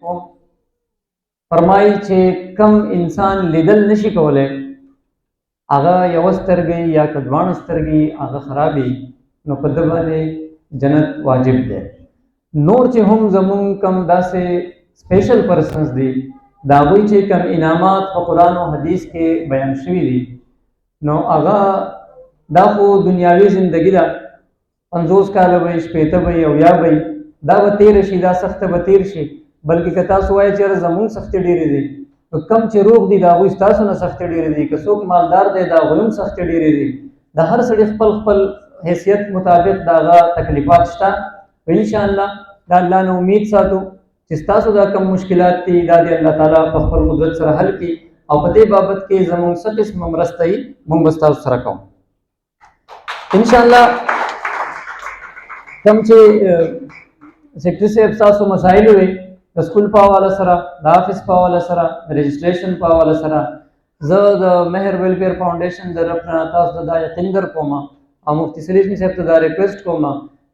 فرمایي چې کم انسان لیدل نشي کولای هغه یو سترګې یا کډوان سترګې هغه خرابې نو په ده باندې جنت واجب دی. نور چې هم زمون کم داسې سپیشل پرسنز دي د هغوی چې کم انعامات په قرآن او حدیث کې بیان شوي دي نو هغه دا خو دنیاوي زندگی ده 50 کاله به 80 به او یا به دا به تیر شي دا سخته به تیر شي بلکې که تاسو وایئ چې زمونږ سختې ډېرې دي نو کم چې روغ دي د هغوی ستاسو نه سختې ډېرې دي که څوک مالدار دی د هغوی هم سختې ډېرې دي د هر سړي خپل خپل حیثیت مطابق د هغه تکلیفات شته انشاءالله د الله نه امید ساتو چې ستاسو دا کم مشکلات دي دا د الله تعالی په خپل قدرت سره حل کړي او په دې بابت کې زمونږ څه قسمه مرسته وي موږ به ستاسو سره کوو انشاءالله. کم چې سیکرټري صاحب ستاسو مسایل وي د سکول په حواله سره د آفس په حواله سره د رجسټریشن په حواله سره زه د مهر ویلفیر فاونډیشن د طرف نه تاسو ته دا یقین در کوم او مفتي سلیم صاحب ته دا ریکویسټ کوم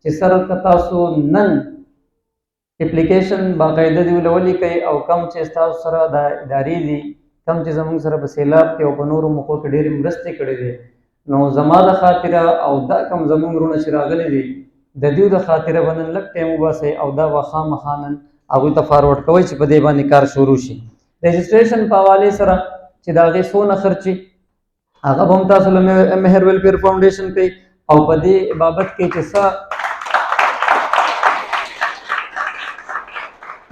چې سره که تاسو نن اپلیکیشن باقاعده دی ولولي کوي او کم چې ستاسو سره د ادارې دي کم چې زموږ سره په سیلاب کې او په نورو موقعو کې ډېرې مرستې کړې دي نو زما د خاطره او دا کم زموږ وروڼه چې راغلي دي د دوی د خاطره به نن لږ ټایم وباسئ او دا به خامخا نن هغوی ته فارورډ کوئ چې په دې باندې کار شروع شي. رجسټریشن په حوالې سره چې د هغې څونه خرچي هغه به هم تاسو له مهر ویلفیر فاونډیشن کوي او په دې بابت کې چې څه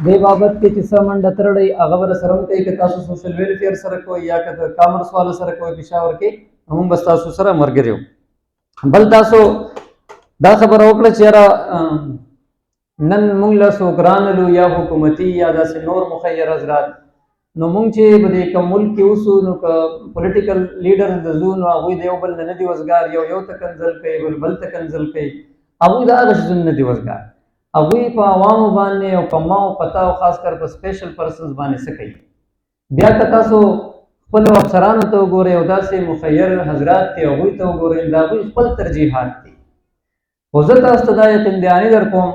دې بابت کې چې څه منډه ترړئ هغه به سره هم کوي که تاسو سوشل ویلفیر سره کوئ یا که د کامرس والا سره کوئ پېښور کې هم به ستاسو سره ملګري وو. بل تاسو دا خبره وکړه چې یاره نن موږ له څوک رانلو یا حکومتي یا داسې نور مخیر حضرات نو موږ چې په دې کوم ملک کې اوسو نو که پولیټیکل لیډر د زو نو هغوی د یو بل نه دي وزګار یو ته کنځل کوي بل ته کنځل کوي هغوی د هغه شیزونو نه دي وزګار هغوی په عوامو باندې او په ما او پتا او خاص کر په سپیشل پرسنز باندې څه کوي. بیا که تاسو خپلو افسرانو ته وګورئ او داسې مخیر حضرات دي هغوی ته وګورئ د هغوی خپل ترجیحات دي خو زه تاسو ته دا یقین دهاني در کوم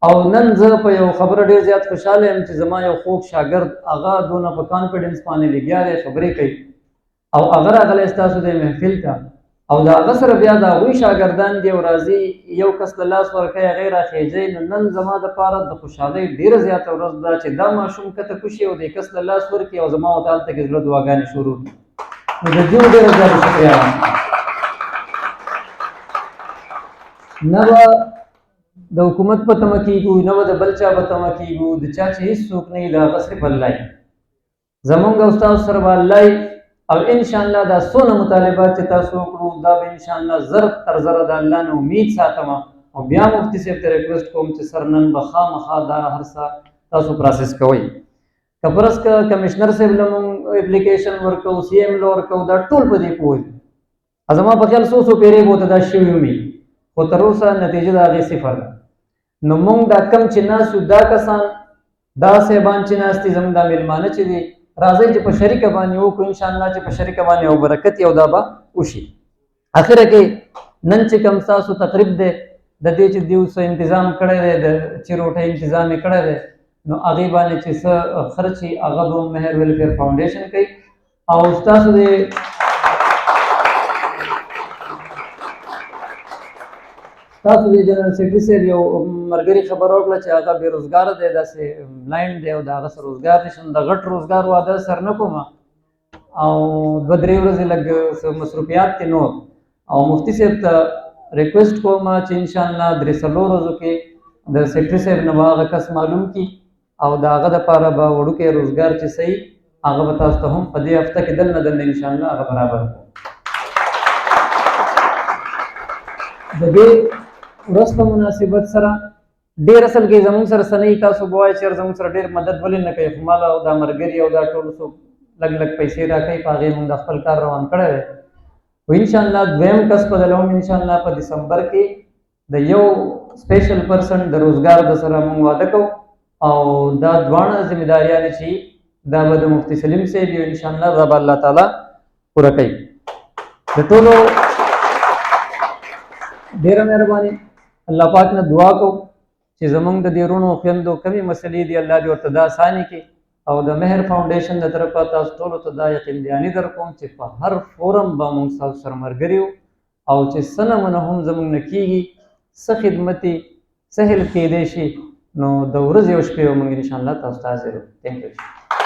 او نن زه په یو خبره ډېر زیات خوشحاله یم چې زما یو خوږ شاګرد هغه دونه په کانفیډنس باندې لګیا دی خبرې کوي او هغه راغلی ستاسو د محفل ته او د هغه سره بیا د هغوی شاګردان دي او راځي یو کس له لاس ورکوي هغې راخېږئ نو نن زما دپاره د خوشحالۍ ډېره زیاته ورځ ده چې دا ماشوم کته کوشي او د کس له لاس ورکړي او زما ورته هلته کې زړه دعاګانې شروع کړي نو د دې ډېره زیاته شکریه نه به د حکومت په تمه کېږو نه به د بل چا په تمه کېږو د چا چې هېڅوک نه وي د هغه صرف الله وي زمونږ او ستاسو سره به الله وي او انشاءالله دا څونه مطالبات چې تاسو وکړو دا به انشاءالله زر تر زره د الله نه امید ساتم او بیا مفتي صاحب ته ریکویسټ کوم چې سر نن به خامخا دا هر څه تاسو پروسس کوئ که فرض که کمشنر صاحب له مونږ اپلیکیشن ورکوو سی ایم له ورکوو دا ټول په دې پوه دي زما په خیال څو پیرې به ورته دا شوي وي خو تر اوسه نتیجه د هغې صفر ده نو مونږ دا کم چې ناست یو دا کسان دا صاحبان چې ناست دي زموږ دا میلمانه چې دي راځئ چې په شریکه باندې وکړو انشاءالله چې په شریکه باندې یو برکت یو دا به وشي. اخره کې نن چې کوم ستاسو تقریب دی د دې چې دیو څه انتظام کړی دی د چې روټۍ انتظام یې کړی دی نو هغې باندې چې څه خرچ وي هغه به مهر ویلفیر فاونډیشن کوي او ستاسو د تاسو د جنرال سیکرټري صاحب یو ملګري خبره وکړه چې هغه بېروزګاره دی داسې بلایند دی او د هغه سره روزګار نشته د غټ روزګار واده سر نه کوم او 2-3 ورځې لږ مصروفیات دي نور او مفتي صاحب ته ریکویسټ کوم چې انشاءالله 3-4 ورځو کې د سیکرټري صاحب نه به هغه کس معلوم کړي او د هغه دپاره به وړوکی روزګار چې صحیح هغه به تاسو ته هم په دې هفته کې دننه انشاءالله هغه برابر کړو. د دې ورځ په مناسبت سره ډېر اصل کې زموږ سره څه نه وي تاسو به وایئ چې زموږ سره ډېر مدد ولې نه کوي خو ما له دا ملګري او دا ټول څوک لږ لږ پیسې راکوي په هغې موږ د خپل کار روان کړی دی خو انشاءالله دویم کس په دله هم انشاءالله په دسمبر کې د یو سپیشل پرسن د روزګار د سره موږ واده کوو او دا دواړه ذمهداریانې چې دا به د مفتي سلیم صاحب یو انشاءالله دا به الله تعالی پوره کوي. د ټولو ډېره مهرباني الله پاک نه دعا کوو چې چې زمونږ د دې وروڼو خویندو کمې مسلې دي الله دې ورته دا اسانې کړي او د مهر فاونډیشن د طرفه تاسو ټولو ته دا یقین دهاني در کوم چې په هر فورم به موږ ستاسو سره ملګري یو او چې څه نه منه هم زموږ نه کېږي څه خدمتي څه هیلپ کېدی شي نو د ورځې او شپې به موږ انشاءالله تاسو ته حاضر یو. تھینک یو.